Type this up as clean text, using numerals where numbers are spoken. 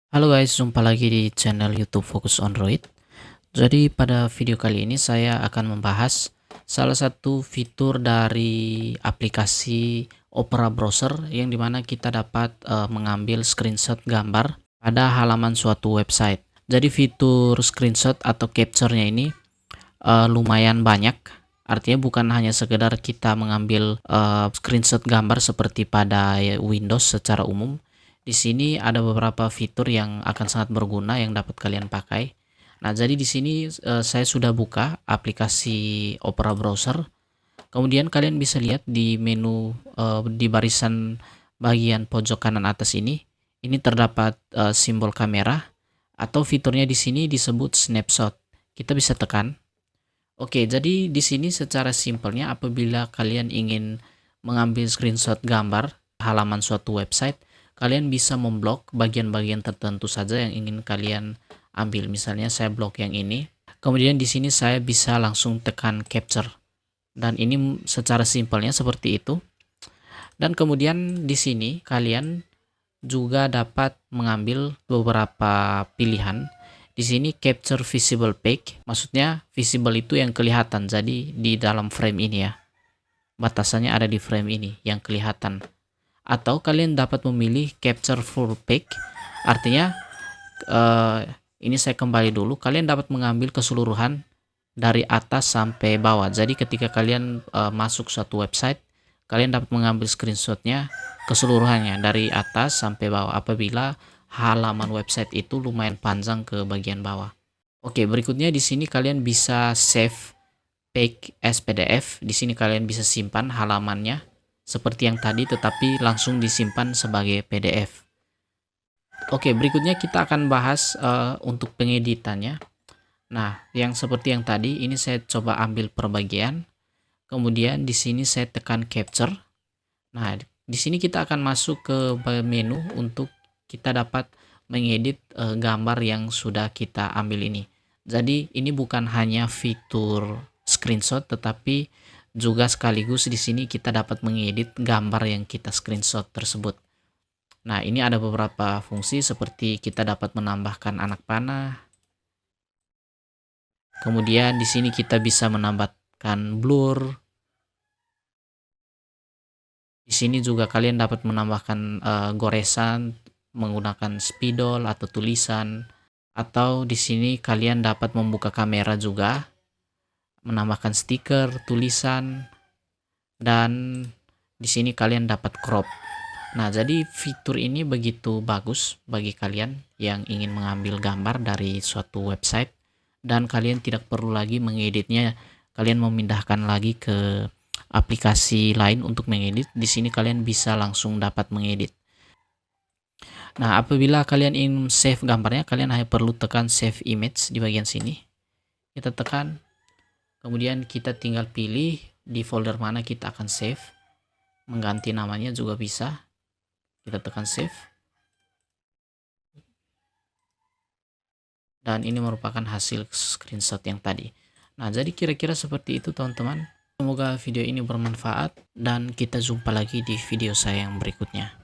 Halo guys, jumpa lagi di channel YouTube Fokus Android. Jadi pada video kali ini saya akan membahas salah satu fitur dari aplikasi Opera Browser yang dimana kita dapat mengambil screenshot gambar pada halaman suatu website. Jadi fitur screenshot atau capture-nya ini lumayan banyak. Artinya bukan hanya sekedar kita mengambil screenshot gambar seperti pada Windows secara umum. Di sini ada beberapa fitur yang akan sangat berguna yang dapat kalian pakai. Nah, jadi di sini saya sudah buka aplikasi Opera Browser. Kemudian kalian bisa lihat di menu di barisan bagian pojok kanan atas ini terdapat simbol kamera atau fiturnya di sini disebut snapshot. Kita bisa tekan. Oke, jadi di sini secara simpelnya apabila kalian ingin mengambil screenshot gambar halaman suatu website, kalian bisa memblok bagian-bagian tertentu saja yang ingin kalian ambil. Misalnya saya blok yang ini. Kemudian di sini saya bisa langsung tekan capture. Dan ini secara simpelnya seperti itu. Dan kemudian di sini kalian juga dapat mengambil beberapa pilihan. Di sini capture visible page, maksudnya visible itu yang kelihatan. Jadi di dalam frame ini ya. Batasannya ada di frame ini yang kelihatan. Atau kalian dapat memilih capture full page, artinya ini saya kembali dulu. Kalian dapat mengambil keseluruhan dari atas sampai bawah. Jadi ketika kalian masuk suatu website, kalian dapat mengambil screenshotnya keseluruhannya dari atas sampai bawah apabila halaman website itu lumayan panjang ke bagian bawah. Oke, berikutnya di sini kalian bisa save page as PDF. Di sini kalian bisa simpan halamannya seperti yang tadi, tetapi langsung disimpan sebagai PDF. Oke, berikutnya kita akan bahas untuk pengeditannya. Nah, yang seperti yang tadi, ini saya coba ambil per bagian. Kemudian di sini saya tekan capture. Nah, di sini kita akan masuk ke menu untuk kita dapat mengedit gambar yang sudah kita ambil ini. Jadi ini bukan hanya fitur screenshot, tetapi juga sekaligus di sini kita dapat mengedit gambar yang kita screenshot tersebut. Nah, ini ada beberapa fungsi seperti kita dapat menambahkan anak panah. Kemudian di sini kita bisa menambahkan blur. Di sini juga kalian dapat menambahkan goresan menggunakan spidol atau tulisan, atau di sini kalian dapat membuka kamera juga, menambahkan stiker, tulisan, dan di sini kalian dapat crop. Nah, jadi fitur ini begitu bagus bagi kalian yang ingin mengambil gambar dari suatu website dan kalian tidak perlu lagi mengeditnya. Kalian memindahkan lagi ke aplikasi lain untuk mengedit. Di sini kalian bisa langsung dapat mengedit. Nah, apabila kalian ingin save gambarnya, kalian hanya perlu tekan save image di bagian sini. Kita tekan, kemudian kita tinggal pilih di folder mana kita akan save. Mengganti namanya juga bisa. Kita tekan save. Dan ini merupakan hasil screenshot yang tadi. Nah, jadi kira-kira seperti itu teman-teman. Semoga video ini bermanfaat dan kita jumpa lagi di video saya yang berikutnya.